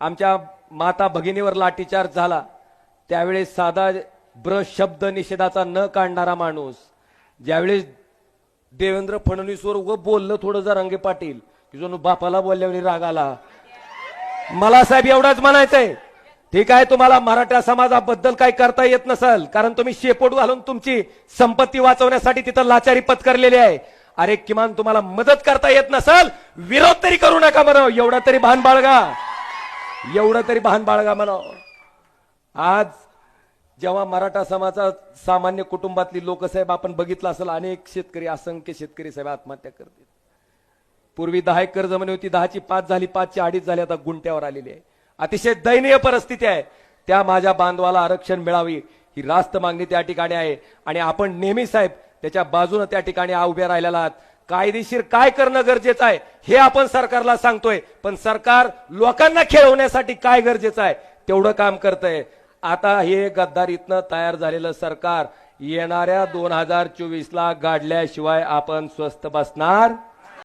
आमच्या माता भगिनीवर लाठीचार्ज झाला त्यावेळेस साधा शब्द निषेधाचा न काढणारा माणूस ज्यावेळेस देवेंद्र फडणवीसवर व बोललं थोडं जरांगे पाटील की जो बापाला बोलल्यावर राग आला. मला साहेब एवढाच म्हणायचंय, ठीक आहे तुम्हाला मराठा समाजाबद्दल काही करता येत नसेल कारण तुम्ही शेपूट घालून तुमची संपत्ती वाचवण्यासाठी तिथं लाचारी पत्करलेली आहे. अरे किमान तुम्हाला मदत करता येत नसेल विरोध तरी करू नका म्हणावं, एवढा तरी भान बाळगा, एवढं तरी भान बाळगा म्हणावं. आज जेव्हा मराठा समाजा सामान्य कुटुंबातली लोक साहेब आपण बघितलं असेल अनेक शेतकरी असंख्य शेतकरी साहेब आत्महत्या करतील. पूर्वी 10 एकर जमीन होती 10ची 5 झाली 5ची 2.5 झाली आता गुंट्यावर आलेली आहे. अतिशय दयनीय परिस्थिती आहे. त्या माझ्या बांधवाला आरक्षण मिळावी ही रास्त मागणी त्या ठिकाणी आहे आणि आपण नेहमी साहेब त्याच्या बाजूने त्या ठिकाणी उभे राहिलेला आहात. कायदेशीर काय करणं गरजेचं आहे हे आपण सरकारला सांगतोय पण सरकार लोकांना खेळवण्यासाठी काय गरजेचं आहे तेवढं काम करतंय. आता हे गद्दारीतनं तयार झालेलं सरकार येणाऱ्या 2024 ला गाडल्याशिवाय आपण स्वस्थ बसणार